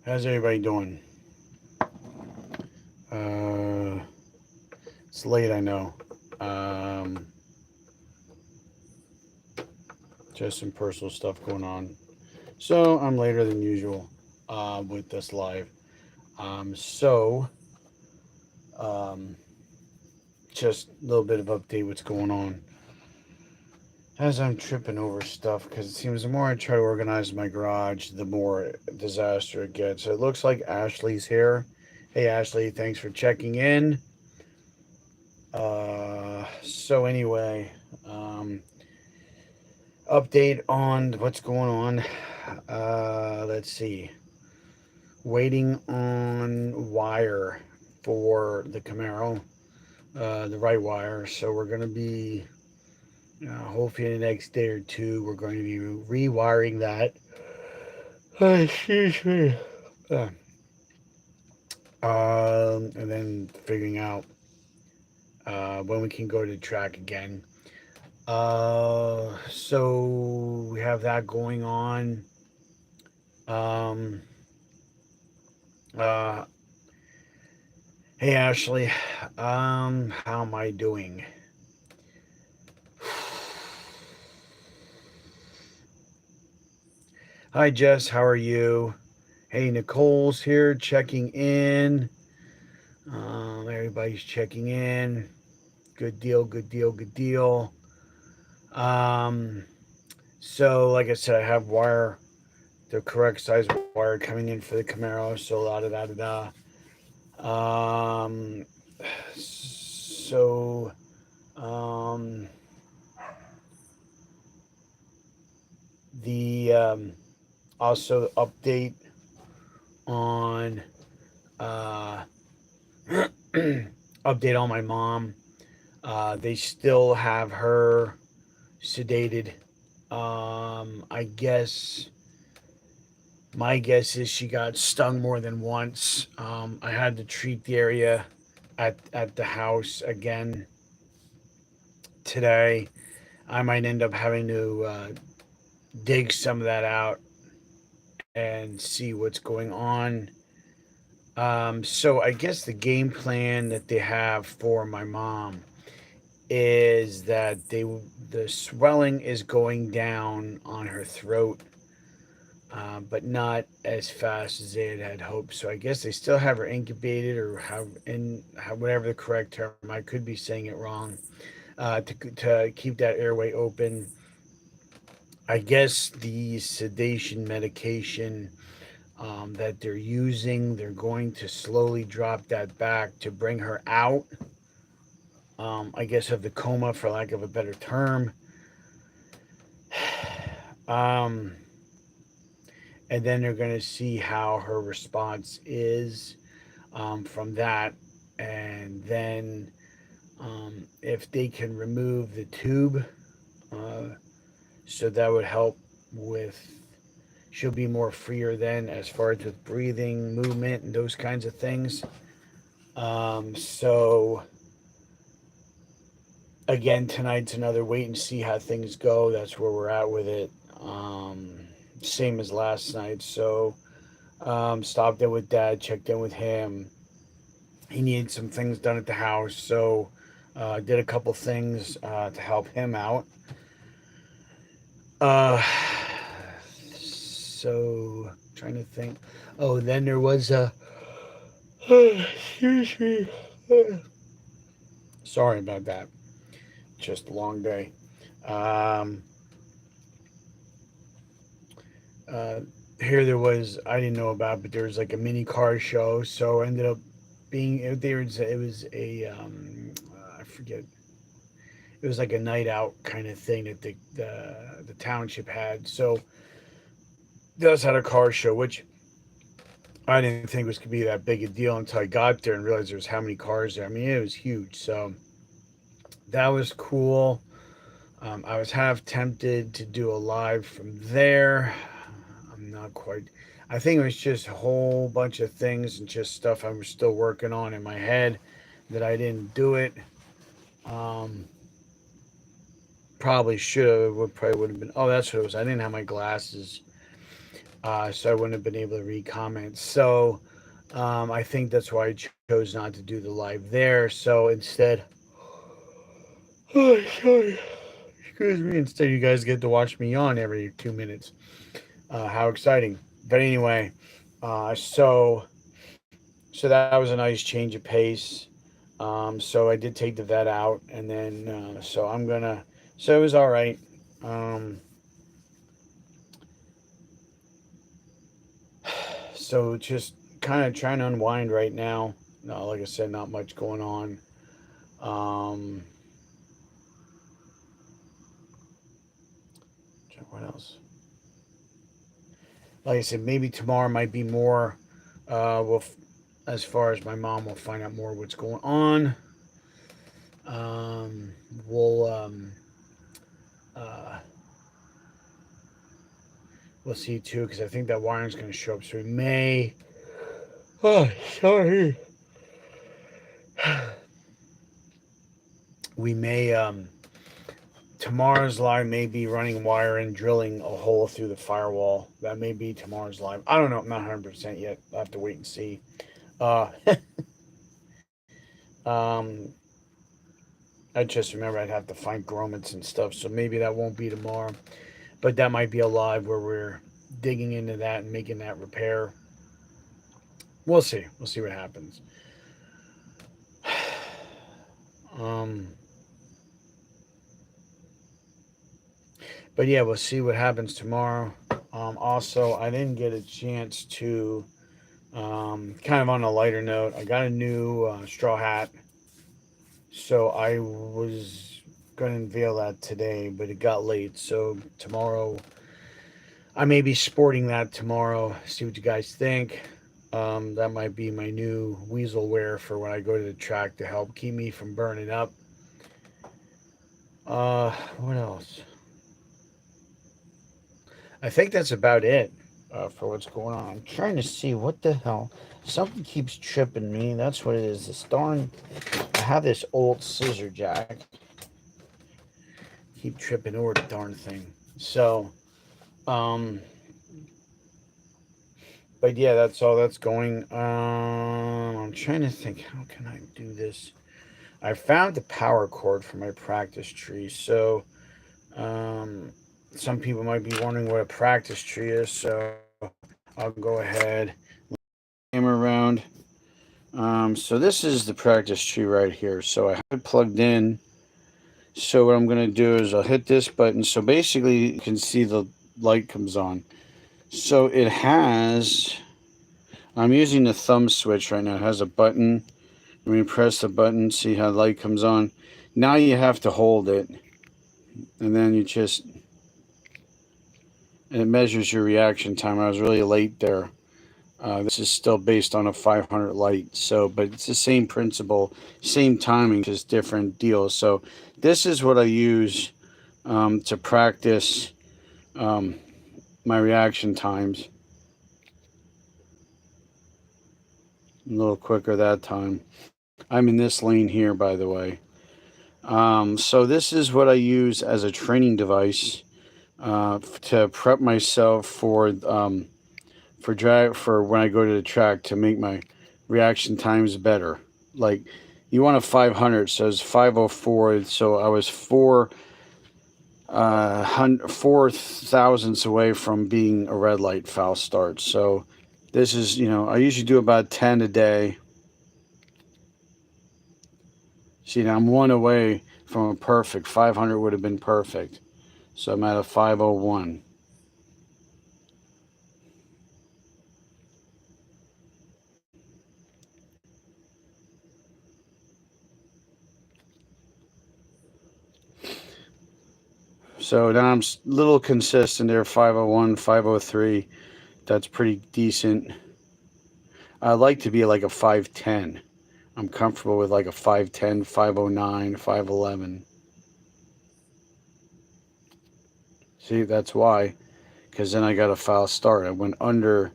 How's everybody doing? Uh, it's late, I know. Um, just some personal stuff going on. So I'm later than usual with this live. So um, just a little bit of update what's going on as I'm tripping over stuff because it seems the more I try to organize my garage, the more disaster it gets. It looks like Ashley's here. Hey, Ashley, thanks for checking in. So anyway, um, update on what's going on. Let's see. Waiting on wire for the Camaro, the right wire. So we're going to be, hopefully in the next day or two, we're going to be rewiring that. Excuse me. Uh, and then figuring out when we can go to the track again. So we have that going on. Um, uh, hey Ashley, how am I doing? Hi Jess, how are you? Hey, Nicole's here checking in. Everybody's checking in. Good deal, good deal, good deal. Um, so like I said, I have wire, the correct size wire coming in for the Camaro. So la da da da da. So um, the also update on uh, update on my mom. They still have her sedated. I guess my guess is she got stung more than once. I had to treat the area at the house again today. I might end up having to dig some of that out and see what's going on. So I guess the game plan that they have for my mom is that the swelling is going down on her throat, but not as fast as they had hoped. So I guess they still have her incubated or whatever the correct term. I could be saying it wrong. To keep that airway open. I guess the sedation medication that they're using, they're going to slowly drop that back to bring her out. I guess of the coma, for lack of a better term. Um, and then they're going to see how her response is from that. And then if they can remove the tube, uh, so that would help with, she'll be more freer then as far as with breathing, movement, and those kinds of things. So again, tonight's another wait and see how things go. That's where we're at with it. Same as last night. So stopped in with Dad, checked in with him. He needed some things done at the house, so did a couple things to help him out. Uh, so trying to think. Oh, then there was a. Excuse me. Sorry about that. Just a long day. Um, uh, Here there was, I didn't know about, but there was like a mini car show. So I ended up being there. It was a I forget. It was like a night out kind of thing that the township had. So does had a car show, which I didn't think was gonna be that big a deal until I got there and realized there was how many cars there. I mean, it was huge. So that was cool. I was half tempted to do a live from there. I'm not quite. I think it was just a whole bunch of things and just stuff I'm still working on in my head that I didn't do it. Um, Probably should have. Probably would have been. Oh, that's what it was. I didn't have my glasses, so I wouldn't have been able to read comments. So I think that's why I chose not to do the live there. So instead, oh, sorry, excuse me. Instead, you guys get to watch me yawn every 2 minutes. How exciting! But anyway, so that was a nice change of pace. So I did take the vet out, and then so I'm gonna. So it was all right. Um, so just kind of trying to unwind right now. No, like I said, not much going on. Um, what else? Like I said, maybe tomorrow might be more. We'll, as far as my mom, will find out more what's going on. Um, we'll uh, we'll see too, because I think that wiring's going to show up. So we may. Oh, sorry. We may tomorrow's live may be running wire and drilling a hole through the firewall. That may be tomorrow's live. I don't know. I'm not 100% yet. I'll have to wait and see. Uh, um, I just remember I'd have to find grommets and stuff, so maybe that won't be tomorrow. But that might be a live where we're digging into that and making that repair. We'll see. We'll see what happens. Um, but yeah, we'll see what happens tomorrow. Also, I didn't get a chance to, kind of on a lighter note, I got a new straw hat. So I was going to unveil that today, but it got late. So tomorrow, I may be sporting that tomorrow. See what you guys think. That might be my new weasel wear for when I go to the track to help keep me from burning up. What else? I think that's about it for what's going on. I'm trying to see what the hell. Something keeps tripping me. That's what it is. This darn. I have this old scissor jack. Keep tripping over the darn thing. So, um, but yeah, that's all that's going. I'm trying to think. How can I do this? I found the power cord for my practice tree. So, um, some people might be wondering what a practice tree is. So I'll go ahead, camera around. So this is the practice tree right here. So I have it plugged in. So what I'm going to do is I'll hit this button. So basically you can see the light comes on. So it has, I'm using the thumb switch right now. It has a button. When you press the button, see how the light comes on. Now you have to hold it. And then you just, and it measures your reaction time. I was really late there. This is still based on a 500 light. So, but it's the same principle, same timing, just different deals. So this is what I use to practice my reaction times. A little quicker that time. I'm in this lane here, by the way. So this is what I use as a training device to prep myself for when I go to the track to make my reaction times better. Like you want a 500, so it's 504. So I was four thousandths away from being a red light foul start. So this is, I usually do about 10 a day. See, now I'm one away from a perfect. 500 would have been perfect. So I'm at a 501. So now I'm a little consistent there, 501, 503. That's pretty decent. I like to be like a 510. I'm comfortable with like a 510, 509, 511. See, that's why. Because then I got a foul start. I went under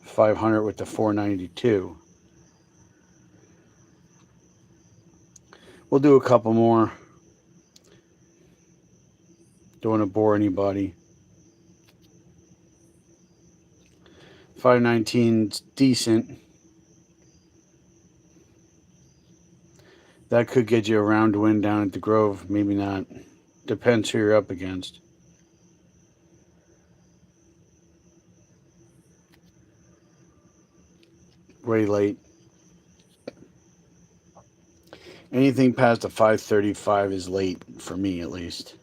500 with the 492. We'll do a couple more. Don't want to bore anybody. 519's decent. That could get you a round win down at the Grove. Maybe not. Depends who you're up against. Way late. Anything past a 535 is late for me, at least.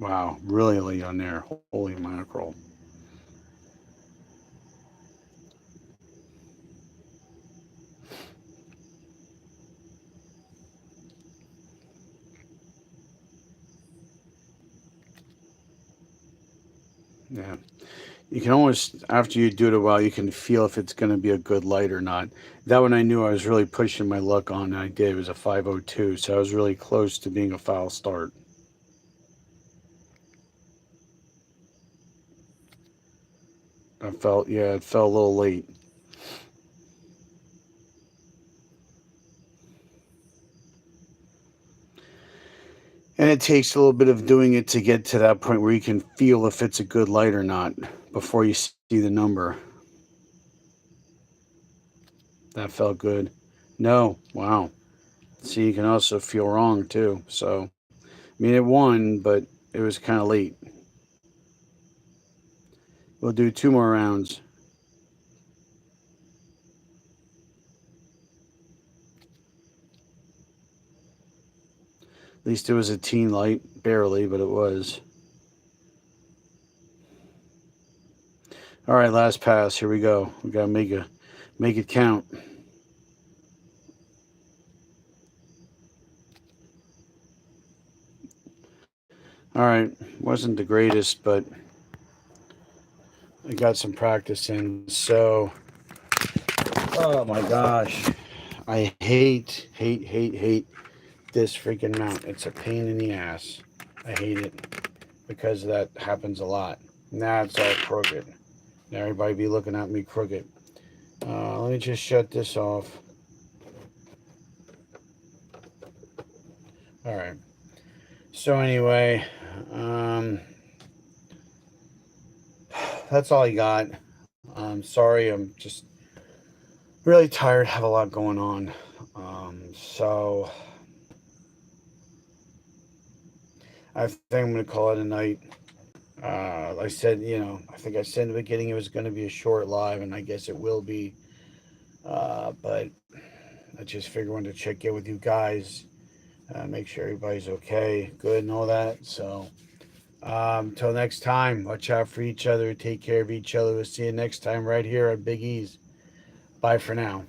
Wow, really late on there. Holy mackerel. Yeah. You can almost, after you do it a while, you can feel if it's going to be a good light or not. That one I knew I was really pushing my luck on, and I did. It was a 502, so I was really close to being a foul start. It felt a little late. And it takes a little bit of doing it to get to that point where you can feel if it's a good light or not before you see the number. That felt good. No, wow. See, you can also feel wrong too. So, I mean, it won, but it was kind of late. We'll do 2 more rounds. At least it was a teen light, barely, but it was. All right, last pass. Here we go. We gotta make it count. All right, wasn't the greatest, but I got some practice in. So, oh my gosh, I hate this freaking mount. It's a pain in the ass. I hate it because that happens a lot. Now it's all crooked. Now everybody be looking at me crooked. Let me just shut this off. All right. So anyway, that's all I got. I'm sorry. I'm just really tired. Have a lot going on. So I think I'm going to call it a night. I said, I think I said in the beginning it was going to be a short live, and I guess it will be. But I just figured I wanted to check in with you guys, make sure everybody's okay, good, and all that. So, until next time, watch out for each other, take care of each other. We'll see you next time right here at Big E's. Bye for now.